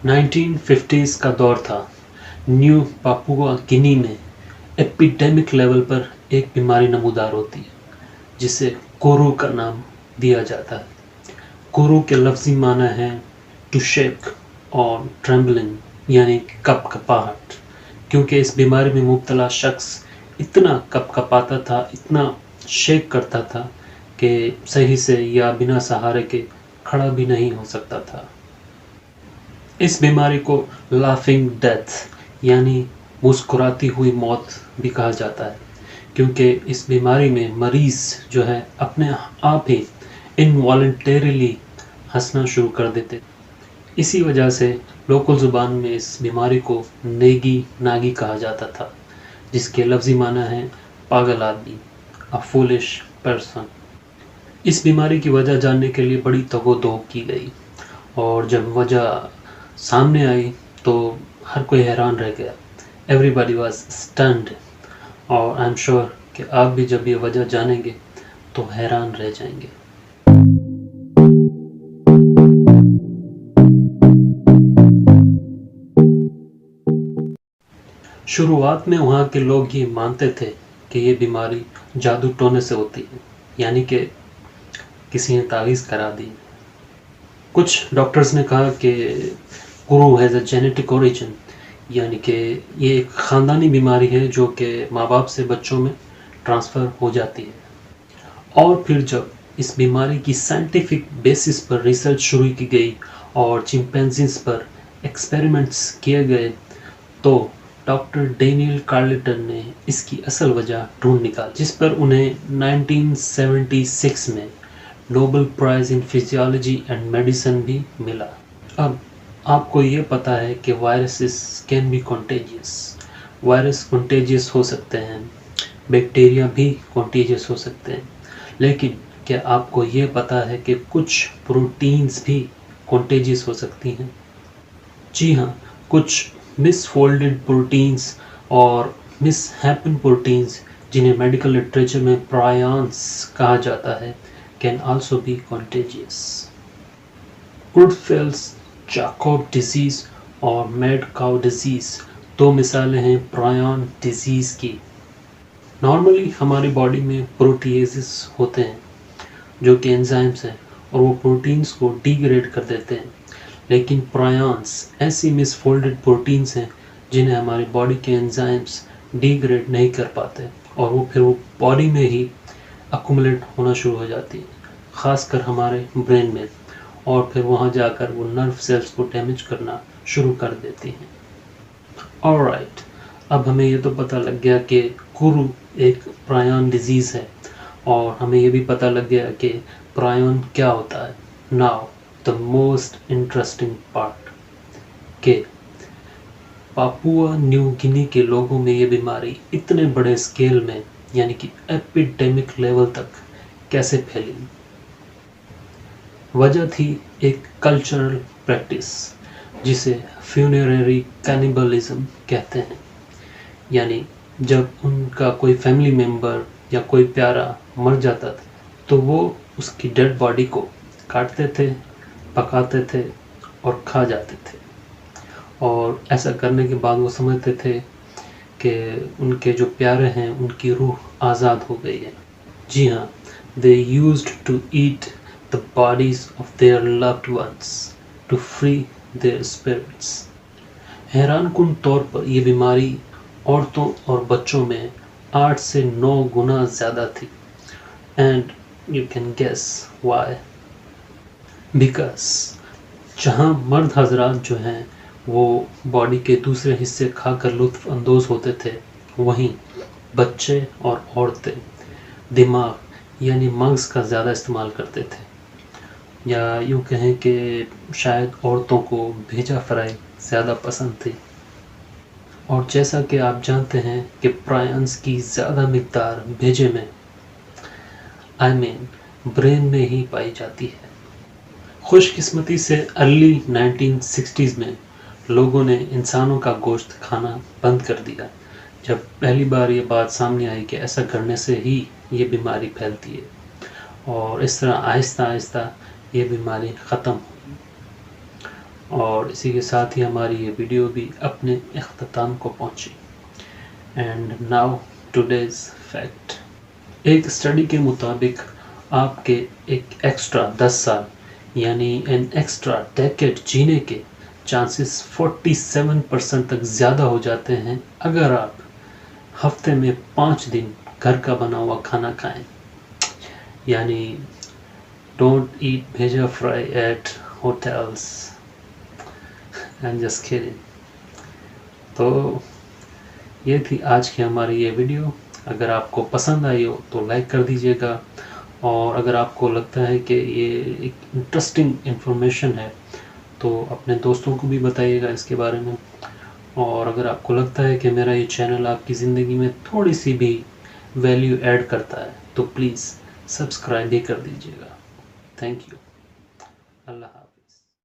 1950s का दौर था। न्यू पापुआ गिनी में एपिडेमिक लेवल पर एक बीमारी नमूदार होती है जिसे कोरू का नाम दिया जाता है। कोरू के लफ्ज़ी माना है टू शेक और ट्रेम्बलिंग यानी कपकपाहट, क्योंकि इस बीमारी में मुब्तला शख्स इतना कपकपाता था, इतना शेक करता था कि सही से या बिना सहारे के खड़ा भी नहीं हो सकता था। इस बीमारी को लाफिंग डेथ यानी मुस्कुराती हुई मौत भी कहा जाता है, क्योंकि इस बीमारी में मरीज़ जो है अपने आप ही इनवॉलंटरीली हंसना शुरू कर देते। इसी वजह से लोकल ज़ुबान में इस बीमारी को नेगी नागी कहा जाता था, जिसके लफ्ज़ी माना है पागल आदमी, अ फूलिश पर्सन। इस बीमारी की वजह जानने के लिए बड़ी तगो-दो की गई और जब वजह सामने आई तो हर कोई हैरान रह गया। एवरीबॉडी वाज स्टन्ड और आई एम श्योर कि आप भी जब ये वजह जानेंगे तो हैरान रह जाएंगे। शुरुआत में वहाँ के लोग ये मानते थे कि ये बीमारी जादू टोने से होती है, यानी कि किसी ने तावीज़ करा दी। कुछ डॉक्टर्स ने कहा कि कोरू हैज़ अ जेनेटिक ओरिजिन, यानी कि ये एक ख़ानदानी बीमारी है जो कि माँ बाप से बच्चों में ट्रांसफ़र हो जाती है। और फिर जब इस बीमारी की साइंटिफिक बेसिस पर रिसर्च शुरू की गई और चिंपैंजीज़ पर एक्सपेरिमेंट्स किए गए तो डॉक्टर डेनियल कार्लेटन ने इसकी असल वजह ढूंढ निकाली, जिस पर उन्हें 1976 में Nobel prize in physiology and medicine भी मिला। अब आपको ये पता है कि viruses can be contagious. Virus contagious हो सकते हैं, बैक्टीरिया भी कॉन्टेजियस हो सकते हैं, लेकिन क्या आपको ये पता है कि कुछ प्रोटीन्स भी कॉन्टेजियस हो सकती हैं? जी हाँ, कुछ मिसफोल्डेड प्रोटीन्स और मिसहैपन प्रोटीन्स, जिन्हें मेडिकल लिटरेचर में प्रायॉन्स कहा जाता है, can also be contagious. Creutzfeldt Jakob disease और मैड काउ डिजीज़ दो मिसालें हैं प्रायॉन डिजीज़ की। नॉर्मली हमारी बॉडी में प्रोटीएजेस होते हैं जो कि एंजाइम्स हैं और वो प्रोटीन्स को डिग्रेड कर देते हैं, लेकिन प्रायॉन्स ऐसी मिसफोल्डेड प्रोटीन्स हैं जिन्हें हमारी बॉडी के एंजाइम्स डिग्रेड नहीं कर पाते और वो फिर वो बॉडी में ही अकुमुलेट होना शुरू हो जाती है, ख़ासकर हमारे ब्रेन में, और फिर वहाँ जाकर वो नर्व सेल्स को डैमेज करना शुरू कर देती हैं। ऑलराइट, अब हमें ये तो पता लग गया कि कोरू एक प्रायॉन डिजीज़ है और हमें ये भी पता लग गया कि प्रायॉन क्या होता है। Now the most interesting part कि पापुआ न्यू गिनी के लोगों में ये बीमारी इतने बड़े स्केल में यानी कि एपिडेमिक लेवल तक कैसे फैली। वजह थी एक कल्चरल प्रैक्टिस जिसे फ्यूनेररी कैनिबलिज्म कहते हैं, यानी जब उनका कोई फैमिली मेम्बर या कोई प्यारा मर जाता था तो वो उसकी डेड बॉडी को काटते थे, पकाते थे और खा जाते थे, और ऐसा करने के बाद वो समझते थे कि उनके जो प्यारे हैं उनकी रूह आज़ाद हो गई है। जी हाँ, they used to eat the bodies of their loved ones to free their spirits। हैरानकुन तौर पर ये बीमारी औरतों और बच्चों में 8 से 9 गुना ज़्यादा थी। And you can guess why। Because जहाँ मर्द हजरात जो हैं वो बॉडी के दूसरे हिस्से खाकर लुत्फ़ अंदोज़ होते थे, वहीं बच्चे और औरतें दिमाग यानी मग़ज़ का ज़्यादा इस्तेमाल करते थे, या यूँ कहें कि शायद औरतों को भेजा फ्राई ज़्यादा पसंद थी। और जैसा कि आप जानते हैं कि प्रायॉन्स की ज़्यादा मिक़दार भेजे में ब्रेन में ही पाई जाती है। खुशकिस्मती से अर्ली 1960s में लोगों ने इंसानों का गोश्त खाना बंद कर दिया, जब पहली बार ये बात सामने आई कि ऐसा करने से ही ये बीमारी फैलती है, और इस तरह आहिस्ता आहिस्ता ये बीमारी ख़त्म हुई। اور اسی کے ساتھ ہی ہماری یہ ویڈیو بھی اپنے اختتام کو پہنچی. And now today's fact. ایک اسٹڈی کے مطابق آپ کے ایک ایکسٹرا 10 سال یعنی این ایکسٹرا ڈیکیڈ جینے کے چانسز 47% تک زیادہ ہو جاتے ہیں اگر آپ ہفتے میں 5 دن گھر کا بنا ہوا کھانا کھائیں. یعنی ڈونٹ ایٹ بھیجا فرائی ایٹ ہوٹلس. جسٹ کیڈنگ. تو یہ تھی آج کی ہماری یہ ویڈیو. اگر آپ کو پسند آئی ہو تو لائک کر دیجیے گا، اور اگر آپ کو لگتا ہے کہ یہ ایک انٹرسٹنگ انفارمیشن ہے تو اپنے دوستوں کو بھی بتائیے گا اس کے بارے میں. اور اگر آپ کو لگتا ہے کہ میرا یہ چینل آپ کی زندگی میں تھوڑی سی بھی ویلیو ایڈ کرتا ہے تو پلیز سبسکرائب بھی کر دیجیے گا. Thank you. اللہ